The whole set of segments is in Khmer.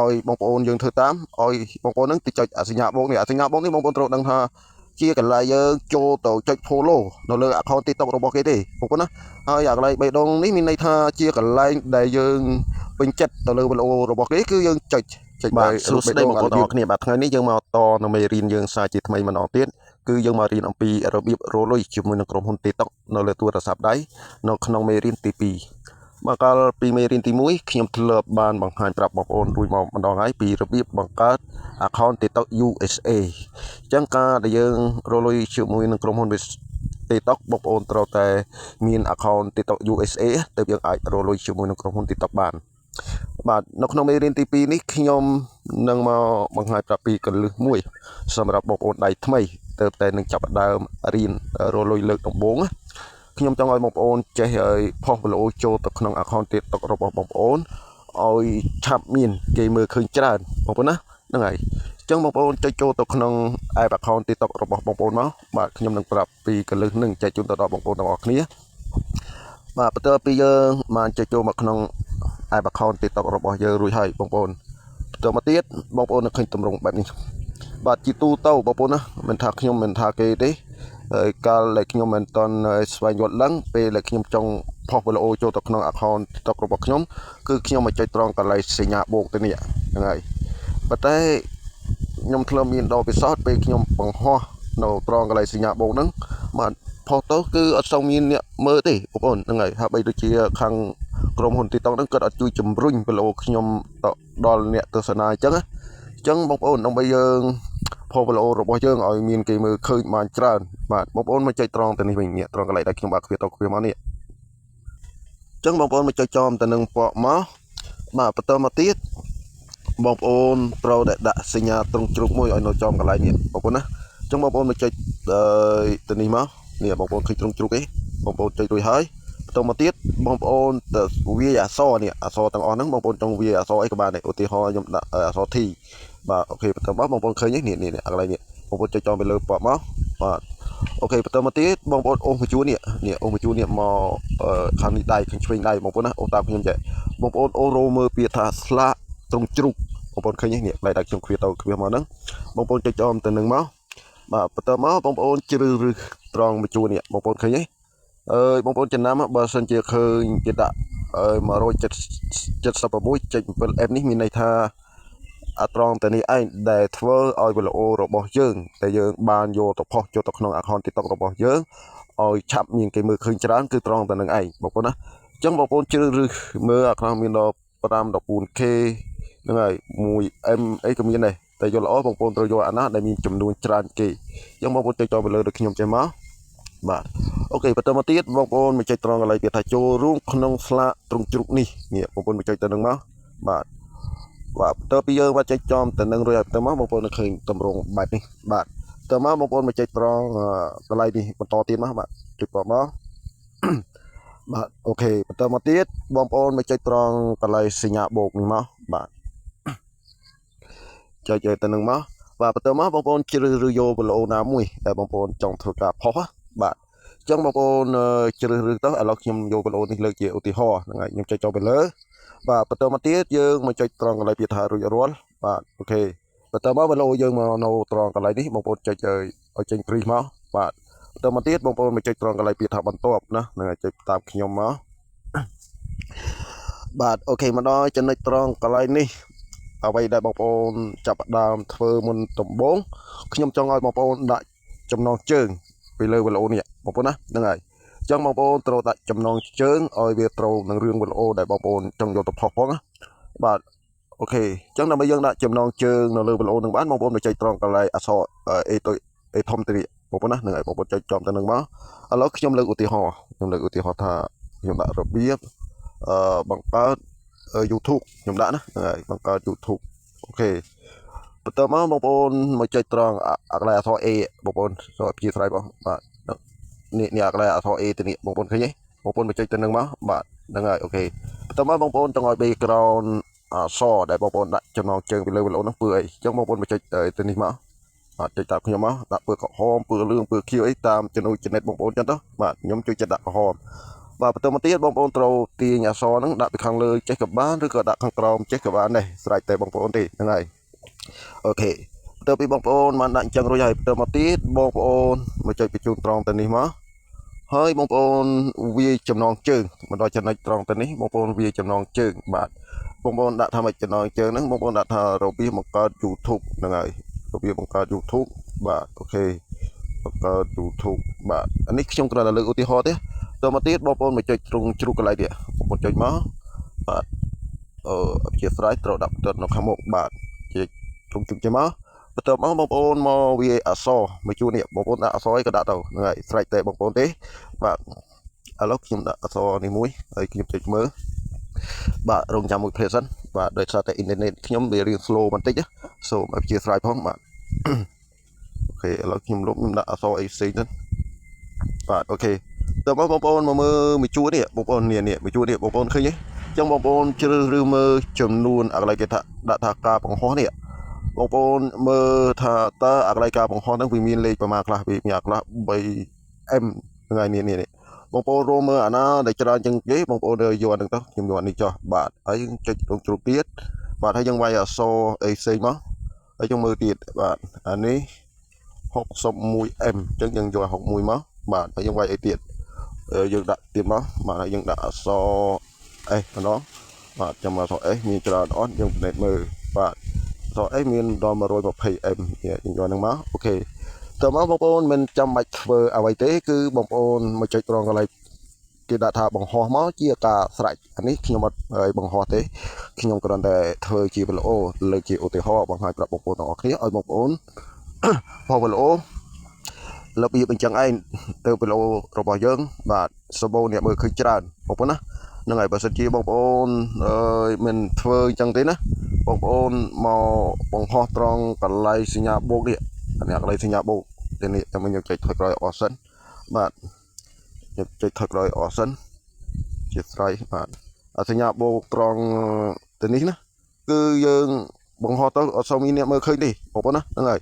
ឲ្យបងប្អូនយើងធ្វើតាមឲ្យបងប្អូននឹងទៅចុចសញ្ញាបូកនេះសញ្ញាបូកនេះបងប្អូនត្រូវដឹងថាជាកន្លែងយើងចូលទៅចុច follow នៅលើ account TikTok របស់គេទេបងប្អូនណាហើយកន្លែងបេះដូងនេះមានន័យថាជាកន្លែងដែលយើងពេញចិត្តទៅលើវីដេអូរបស់គេគឺយើងចុចបាទសួស្តីបងប្អូនទាំងអស់គ្នាបាទថ្ងៃនេះយើងមកតនៅមេរៀនយើងសារជាថ្មីម្ដងទៀតគឺយើងមករៀនអំពីរបៀបរលុយជាមួយនឹងក្រុមហ៊ុន TikTok នៅលើទូរស័ព្ទដៃនៅក្នុងមេរៀនទី2មកកាលពីមេរៀនទី1ខ្ញុំធ្លាប់បានបង្ហាញប្រាប់បងប្អូនរួចមកម្ដងហើយពីរបៀបបង្កើត account TikTok USA អញ្ចឹងការដែលយើងរលុយជាមួយនឹងក្រុមហ៊ុន TikTok បងប្អូនត្រូវតែមាន account TikTok USA ទើបយើងអាចរលុយជាមួយនឹងក្រុមហ៊ុន TikTok បានបាទនៅក្នុងមេរៀនទី2នេះខ្ញុំនឹងមកបង្ហាញប្រាប់ពីកលឹះមួយសម្រាប់បងប្អូនដៃថ្មីទើបតែនឹងចាប់ផ្ដើមរៀនរលុយលើកដំបូងខ្ញុំចង់ឲ្យបងប្អូនចេះឲ្យផុសវីដេអូចូលទៅក្នុង account TikTok របស់បងប្អូនឲ្យឆាប់មានគេមើលឃើញច្រើនបងប្អូនណាហ្នឹងហើយអញ្ចឹងបងប្អូនចុចចូលទៅក្នុង app account TikTok របស់បងប្អូនមកបាទខ្ញុំនឹងប្រាប់ពីកលឹះនឹងចែកជូនទៅដល់បងប្អូនទាំងអស់គ្នាបាទបន្ទាប់ពីយើងបានចុចចូលមកក្នុង app account TikTok របស់យើងរួចហើយបងប្អូនបន្តមកទៀតបងប្អូននឹងឃើញទម្រង់បែបនេះបាទជាទូទៅបងប្អូនណាមិនថាខ្ញុំមិនថាគេទេហើយកាលដែលខ្ញុំមិនតន់ស្វែងយល់ឡើងពេលដែលខ្ញុំចង់ផុសវីដេអូចូលទៅក្នុង account TikTok របស់ខ្ញុំគឺខ្ញុំមកចុចត្រង់កន្លែងសញ្ញាបូកទៅនេះហ្នឹងហើយប៉ុន្តែខ្ញុំធ្លាប់មានដល់ពិសោធន៍ពេលខ្ញុំបង្ហោះនៅត្រង់កន្លែងសញ្ញាបូកហ្នឹងបាទផុសទៅគឺអត់សូវមានអ្នកមើលទេបងប្អូនហ្នឹងហើយហាក់បីដូចជាខាងក្រុមហ៊ុន TikTok ហ្នឹងគាត់អត់ជួយជំរុញវីដេអូខ្ញុំទៅដល់អ្នកទស្សនាអញ្ចឹងបងប្អូនដើម្បីយើងផុសវីដេអូរបស់យើងឲ្យមានគេមើលឃើញបានច្រើនបាទបងប្អូនមកចុចត្រង់ទៅនេះវិញនេះត្រង់កន្លែងដែលខ្ញុំបាក់គ្វាទៅគ្វាមកនេះអញ្ចឹងបងប្អូនមកចុចចំទៅនឹងពកមកបាទបន្តមកទៀតបងប្អូនត្រូវតែដាក់សញ្ញាត្រង់ជ្រូកមួយឲ្យនៅចំកន្លែងនេះបងប្អូនណាអញ្ចឹងបងប្អូនមកចុចទៅនេះមកនេះបងប្អូនឃើញត្រង់ជ្រូកទេបងប្អូនចុចរួចហើយបន្តមកទៀតបងប្អូនទៅវាយអក្សរនេះអក្សរទាំងអស់ហ្នឹងបងប្អូនចង់វាយអក្សរអីក៏បានដែរឧទាហរណ៍ខ្ញុំដាក់អក្សរ T បាទអូខេបន្តមកបងប្អូនឃើញនេះកន្លែងនេះបងប្អូនចុចចំទៅលើពកមកបាទអូខេបន្តមកទៀតបងប្អូនអូសបញ្ជូននេះអូសបញ្ជូននេះមកខាងនេះដៃខាងឆ្វេងដៃបងប្អូនណាអូសតាមខ្ញុំចេះបងប្អូនអូសរោមើលពាក្យថាស្លាកត្រង់ជ្រូកបងប្អូនឃើញនេះកន្លែងដែលខ្ញុំគ្វាទៅគ្វាមកហ្នឹងបងប្អូនចុចចំទៅនឹងមកបាទបន្តមកបងប្អូនជ្រើសរើសត្រង់បញ្ជូននេះបងប្អូនឃើញទេបងប្អូនចំណាំបើសិនជាឃើញគេដាក់176.7 F នេះមានន័យថាអាត្រង់ទៅនេះឯងដែលធ្វើឲ្យវីដេអូរបស់យើងដែលយើងបានយកទៅផុសចូលទៅក្នុង account TikTok របស់យើងឲ្យឆាប់មានគេមើលឃើញច្រើនគឺត្រង់ទៅនឹងឯងបងប្អូនណាអញ្ចឹងបងប្អូនជ្រើសរើសមើលអាខ្លះមានដល់5 14K ហ្នឹងហើយ 1M អីក៏មានដែរតែយកល្អបងប្អូនត្រូវយកអាណាដែលមានចំនួនច្រើនគេអញ្ចឹងបងប្អូនចុចតទៅលើដូចខ្ញុំចេះមកបាទអូខេបន្តមកទៀតបងប្អូនមកចុចត្រង់កន្លែងពាក្យថាចូលរួមក្នុងស្លាកត្រង់ជ្រូកនេះបងប្អូនមកចុចទៅនឹងមកបាទបន្ទាប់ពីយើងមកចុចចំទៅនឹងរួចហើយទៅមកបងប្អូននឹងឃើញតម្រងបែបនេះបាទទៅមកបងប្អូនមកចុចត្រង់កន្លែងនេះបន្តទៀតមកបាទចុចមកបាទអូខេបន្តមកទៀតបងប្អូនមកចុចត្រង់កន្លែងសញ្ញាបូកនេះមកបាទចុចទៅនឹងមកបាទបន្តមកបងប្អូនជ្រើសរើសយកវីដេអូណាមួយដែលបងប្អូនចង់ធ្វើការផុសបាទអញ្ចឹងបងប្អូនជ្រើសរើសទៅឥឡូវខ្ញុំយកវីដេអូនេះលើកជាឧទាហរណ៍ហ្នឹងហើយខ្ញុំចុចចូលទៅលើបាទបន្តមកទៀតយើងមកចុចត្រង់កន្លែងពាក្យថារួចរាល់បាទអូខេបន្តមកវីដេអូយើងមកនៅត្រង់កន្លែងនេះបងប្អូនចុចឲ្យចេញព្រីសមកបាទបន្តមកទៀតបងប្អូនមកចុចត្រង់កន្លែងពាក្យថាបន្ទាប់ណាហ្នឹងហើយចុចតាមខ្ញុំមកបាទអូខេមកដល់ចំណុចត្រង់កន្លែងនេះអ្វីដែលបងប្អូនចាប់ផ្ដើមធ្វើមុនដំបូងខ្ញុំចង់ឲ្យបងប្អូនដាក់ចំណងជើងពីលើវីដេអូនេះបងប្អូនណាហ្នឹងហើយអញ្ចឹងបងប្អូនត្រូវដាក់ចំណងជើងឲ្យវាត្រូវនឹងរឿងវីដេអូដែលបងប្អូនចង់យកទៅផុសផងណាបាទអូខេអញ្ចឹងដើម្បីយើងដាក់ចំណងជើងនៅលើវីដេអូនឹងបានបងប្អូនមកចុចត្រង់កន្លែងអក្សរ A ធំទៅនេះបងប្អូនណាហ្នឹងហើយបងប្អូនចុចចំទៅនឹងមកឥឡូវខ្ញុំលើកឧទាហរណ៍ថាខ្ញុំដាក់របៀបបង្កើត YouTube ខ្ញុំដាក់ណាហ្នឹងហើយបង្កើត YouTube អូខេបន្តមកបងប្អូនមកចុចត្រង់កន្លែងអក្សរ A បងប្អូនចូលជាស្រ័យបងបាទនេះកន្លែងអក្សរ A ទៅនេះបងប្អូនឃើញទេបងប្អូនមកចុចទៅនឹងមកបាទហ្នឹងហើយអូខេបន្តមកបងប្អូនចង់ឲ្យ background អក្សរដែលបងប្អូនដាក់ចំណងជើងពីលើវីដេអូហ្នឹងពើអីអញ្ចឹងបងប្អូនមកចុចទៅនេះមកបាទចុចតាមខ្ញុំមកដាក់ពើក្រហមពើលឿងពើខៀវអីតាមចំណូលចំណិតបងប្អូនចឹងទៅបាទខ្ញុំជួយចិត្តដាក់ក្រហម vàបន្តមកទៀតបងប្អូនត្រូវទាញអក្សរហ្នឹងដាក់ពីខាងលើចេះក៏បានឬក៏ដាក់ខាងក្រោមចេះក៏បានដែរស្រេចតែបងប្អូនទេហ្នឹងហើយអូខេបន្ទាប់ពីបងប្អូនបានដាក់អញ្ចឹងរួចហើយបន្តមកទៀតបងប្អូនមកចុចបញ្ជូនត្រង់ទៅនេះមកហើយបងប្អូនវាយចំណងជើងមកដល់ចំណុចត្រង់ទៅនេះបងប្អូនវាយចំណងជើងបាទបងប្អូនដាក់ថាម៉េចចំណងជើងហ្នឹងបងប្អូនដាក់ថារបៀបបង្កើត YouTube ហ្នឹងហើយរបៀបបង្កើត YouTube បាទអូខេបង្កើត YouTube បាទអានេះខ្ញុំគ្រាន់តែលើកឧទាហរណ៍ទេតទៅមកទៀតបងប្អូនមកចុចត្រង់ជ្រូកកន្លែងនេះបងប្អូនចុចមកបាទជាស្រ័យត្រូវដាក់បន្ទាត់នៅខាងមុខបាទជាត្រង់ជ្រូកចេញមកបន្ទាប់មកបងប្អូនមកវាអក្សរមកជួននេះបងប្អូនដាក់អក្សរអីក៏ដាក់ទៅហ្នឹងហើយស្រេចតែបងប្អូនទេបាទឥឡូវខ្ញុំដាក់អក្សរនេះមួយហើយខ្ញុំចុចមើលបាទរងចាំមួយភ្លាមសិនបាទដោយសារតែអ៊ីនធឺណិតខ្ញុំវារៀង slow បន្តិចសូមអធិស្ឋានផងបាទអូខេឥឡូវខ្ញុំលុបខ្ញុំដាក់អក្សរអីផ្សេងទៅបាទអូខេតើបងប្អូនមកមើលមួយជួរនេះបងប្អូននេះមួយជួរនេះបងប្អូនឃើញទេចឹងបងប្អូនជ្រើសរើសមើលចំនួនអាកន្លែងគេថាដាក់ថាការបង្ហោះនេះបងប្អូនមើលថាតើអាកន្លែងការបង្ហោះហ្នឹងវាមានលេខប្រមាណខ្លះវាមានអាខ្លះ 3M ហ្នឹងហើយនេះបងប្អូនរួមមើលអាណាដែលច្រើនជាងគេបងប្អូនយកអាហ្នឹងទៅខ្ញុំយកអានេះចុះបាទហើយចុចត្រង់ជ្រុកទៀតបាទហើយយើងវាយអក្សរអីផ្សេងមកហើយយើងមើលទៀតបាទអានេះ 61M អញ្ចឹងយើងយក61មកបាទហើយយើងវាយអីទៀតយើងដាក់ទៀតមកបាទហើយយើងដាក់អក្សរ S ម្ដងបាទចាំអក្សរ S មានច្រើនអត់យើងពិនិត្យមើលបាទអក្សរ S មានដល់ 120M យើងយកហ្នឹងមកអូខេតើមកបងប្អូនមិនចាំបាច់ធ្វើអ្វីទេគឺបងប្អូនមកចុចត្រង់កន្លែងគេដាក់ថាបង្ហោះមកជាការស្រេចអានេះខ្ញុំអត់ឲ្យបង្ហោះទេខ្ញុំគ្រាន់តែធ្វើជាវីដេអូលើកជាឧទាហរណ៍បង្ហាញប្រាប់បងប្អូនទាំងអស់គ្នាឲ្យបងប្អូនផលវីដេអូរបៀបអញ្ចឹងឯងទៅវីដេអូរបស់យើងបាទសបោអ្នកមើលឃើញច្រើនបងប្អូនណាហ្នឹងហើយបើសិនជាបងប្អូនមិនធ្វើអញ្ចឹងទេណាបងប្អូនមកបង្ហោះត្រង់កន្លែងសញ្ញាបូកនេះអាកន្លែងសញ្ញាបូកទៅនេះតែខ្ញុំចុចថយក្រោយអស់សិនបាទខ្ញុំចុចថយក្រោយអស់សិនជាស្រ័យបាទសញ្ញាបូកត្រង់ទៅនេះណាគឺយើងបង្ហោះទៅអត់សូវមានអ្នកមើលឃើញទេបងប្អូនណាហ្នឹងហើយ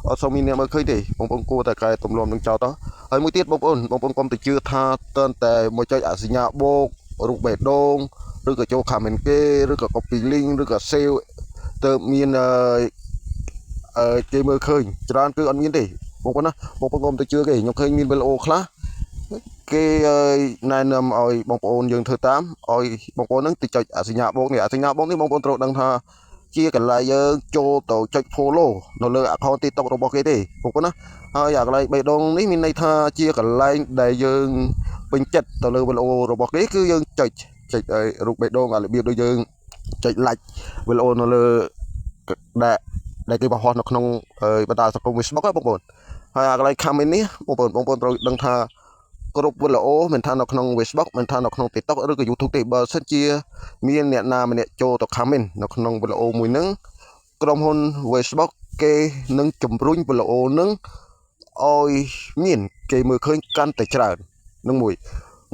អត់សូវមានអ្នកមើលឃើញទេបងប្អូនគួរតែកែទម្លាប់នឹងចោលទៅហើយមួយទៀតបងប្អូនកុំទៅជឿថាតើតែមកចុចអសញ្ញាបូករូបបេះដូងឬក៏ចូល comment គេឬក៏ copy link ឬក៏ save ទៅមានគេមើលឃើញច្រើនគឺអត់មានទេបងប្អូនណាបងប្អូនកុំទៅជឿគេខ្ញុំឃើញមានវីដេអូខ្លះគេណែនាំឲ្យបងប្អូនយើងធ្វើតាមឲ្យបងប្អូននឹងទៅចុចអសញ្ញាបូកនេះបងប្អូនត្រូវដឹងថាជាកន្លែងយើងចូលទៅចុច follow នៅលើ account TikTok របស់គេទេបងប្អូនណាហើយអាកន្លែងបេះដូងនេះមានន័យថាជាកន្លែងដែលយើងពេញចិត្តទៅលើវីដេអូរបស់គេគឺយើងចុចរូបបេះដូងរបៀបដូចយើងចុច like វីដេអូនៅលើដែលគេបង្ហោះនៅក្នុងបណ្ដាញសង្គម Facebook ហ្នឹងបងប្អូនហើយអាកន្លែង comment នេះបងប្អូនត្រូវដឹងថាគ្រប់វីដេអូមិនថានៅក្នុង Facebook មិនថានៅក្នុង TikTok ឬក៏ YouTube ទេបើសិនជាមានអ្នកណាម្នាក់ចូលទៅ comment នៅក្នុងវីដេអូមួយហ្នឹងក្រុមហ៊ុន Facebook គេនឹងជំរុញវីដេអូហ្នឹងឲ្យមានគេមើលឃើញកាន់តែច្រើននឹងមួ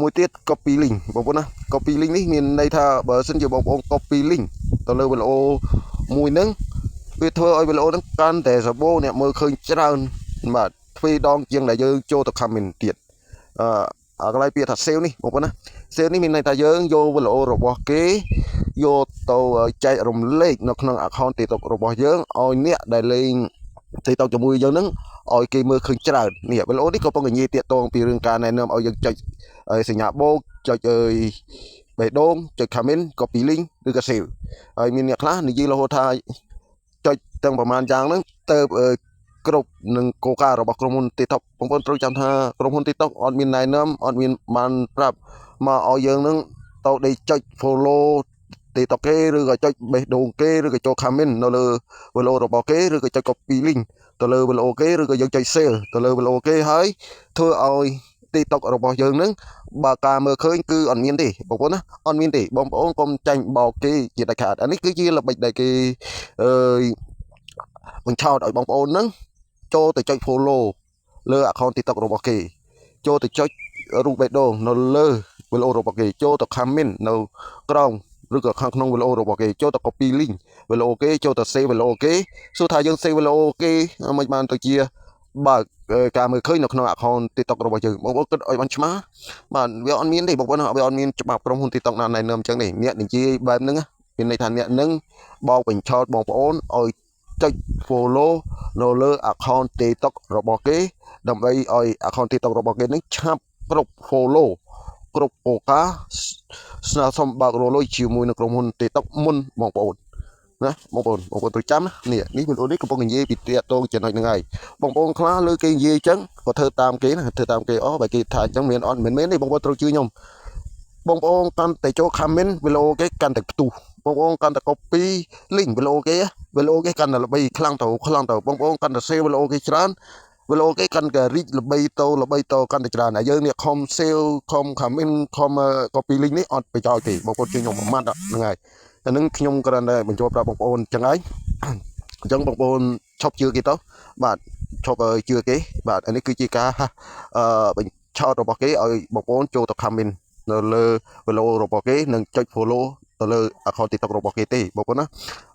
យទៀត copy link បងប្អូនណា copy link នេះមានន័យថាបើសិនជាបងប្អូន copy link ទៅលើវីដេអូមួយហ្នឹងវាធ្វើឲ្យវីដេអូហ្នឹងកាន់តែសបោអ្នកមើលឃើញច្រើនបាទទ្វេដងជាងដែលយើងចូលទៅ comment ទៀតអាកន្លែងពាក្យថា sale នេះបងប្អូនណា sale នេះមានន័យថាយើងយកវីដេអូរបស់គេយកទៅចែករំលែកនៅក្នុង account TikTok របស់យើងឲ្យអ្នកដែលលេង TikTok ជាមួយយើងហ្នឹងឲ្យគេមើលឃើញច្រើននេះវីដេអូនេះក៏ពងនិយាយតាក់ទងពីរឿងការណែនាំឲ្យយើងចុចសញ្ញាបូកចុចបេះដូងចុច comment copy link ឬក៏ save ហើយមានអ្នកខ្លះនិយាយរហូតថាចុចទាំងប្រហែលយ៉ាងហ្នឹងទៅគ្រប់នឹងគោលការណ៍របស់ក្រុមហ៊ុន TikTok បងប្អូនត្រូវចាំថាក្រុមហ៊ុន TikTok អត់មានណែនាំអត់មានបានប្រាប់មកឲ្យយើងនឹងទៅដេកចុច follow TikTok គេឬក៏ចុចបេះដូងគេឬក៏ចូល comment នៅលើវីដេអូរបស់គេឬក៏ចុច copy link ទៅលើវីដេអូគេឬក៏យើងចុច share ទៅលើវីដេអូគេហើយធ្វើឲ្យ TikTok របស់យើងនឹងបើការមើលឃើញគឺអត់មានទេបងប្អូនណាអត់មានទេបងប្អូនកុំចាញ់បោកគេជាដាច់ខាតអានេះគឺជាល្បិចដែលគេបញ្ឆោតឲ្យបងប្អូនហ្នឹងចូលទៅចុច follow លើ account TikTok របស់គេចូលទៅចុចរូបបេះដូងនៅលើវីដេអូរបស់គេចូលទៅ comment នៅក្រោមឬក៏ខាងក្នុងវីដេអូរបស់គេចូលទៅ copy link វីដេអូគេចូលទៅ save វីដេអូគេសួរថាយើង save វីដេអូគេមិនបានទៅជា បើការមើលឃើញនៅក្នុង account TikTok របស់យើងបងប្អូនគិតឲ្យបានឆ្មាបាទវាអត់មានទេបងប្អូនវាអត់មានច្បាប់ក្រុមហ៊ុន TikTok ណាណែនាំអញ្ចឹងទេអ្នកនិយាយបែបហ្នឹងមានន័យថាអ្នកនឹងបោកបញ្ឆោតបងប្អូនឲ្យចុច follow នៅលើ account TikTok របស់គេដើម្បីឲ្យ account TikTok របស់គេនឹងឆាប់គ្រប់ follow គ្រប់ឱកាសស្នើសុំបើករលុយជាមួយនឹងក្រុមហ៊ុន TikTok មុនបងប្អូនណាបងប្អូនត្រូវចាំណានេះវីដេអូនេះកំពុងនិយាយពីតាកតងចំណុចហ្នឹងហើយបងប្អូនខ្លះលើគេនិយាយអញ្ចឹងក៏ធ្វើតាមគេណាធ្វើតាមគេបើគេថាអញ្ចឹងមានអត់មិនមែនទេបងប្អូនត្រូវជឿខ្ញុំបងប្អូនកាន់តែចូល comment វីដេអូគេកាន់តែផ្ទុះបងប្អូនកាន់តែ copy link វីដេអូគេកាន់តែល្បីខ្លាំងទៅបងប្អូនកាន់តែ share វីដេអូគេច្រើនវីដេអូគេកាន់តែ reach ល្បីតកាន់តែច្រើនហើយយើងនេះខំ sale ខំ comment ខំ copy link នេះអត់ប្រយោជន៍ទេបងប្អូនជឿខ្ញុំមួយម៉ាត់ហ្នឹងហើយអានឹងខ្ញុំគ្រាន់តែបញ្ជាប់ប្រាប់បងប្អូនចឹងហើយអញ្ចឹងបងប្អូនឈប់ជឿគេទៅបាទឈប់ជឿគេបាទអានេះគឺជាការបញ្ឆោតរបស់គេឲ្យបងប្អូនចូលទៅ comment នៅលើវីដេអូរបស់គេនិងចុច follow ទៅលើ account TikTok របស់គេទេបងប្អូនណា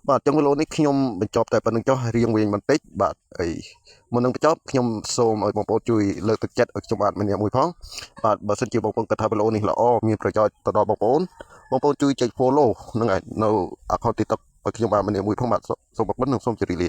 បាទអញ្ចឹងវីដេអូនេះខ្ញុំបញ្ចប់តែប៉ុណ្្នឹងចុះរៀងវិញបន្តិចបាទអីមុននឹងបញ្ចប់ខ្ញុំសូមឲ្យបងប្អូនជួយលើកទឹកចិត្តឲ្យខ្ញុំបាទម្នាក់មួយផងបាទបើសិនជាបងប្អូនគិតថាវីដេអូនេះល្អមានប្រយោជន៍ទៅដល់បងប្អូនជួយចុច follow នឹងនៅ account TikTok ឲ្យខ្ញុំបាទម្នាក់មួយផងបាទសូមអរគុណនិងសូមជម្រាបលា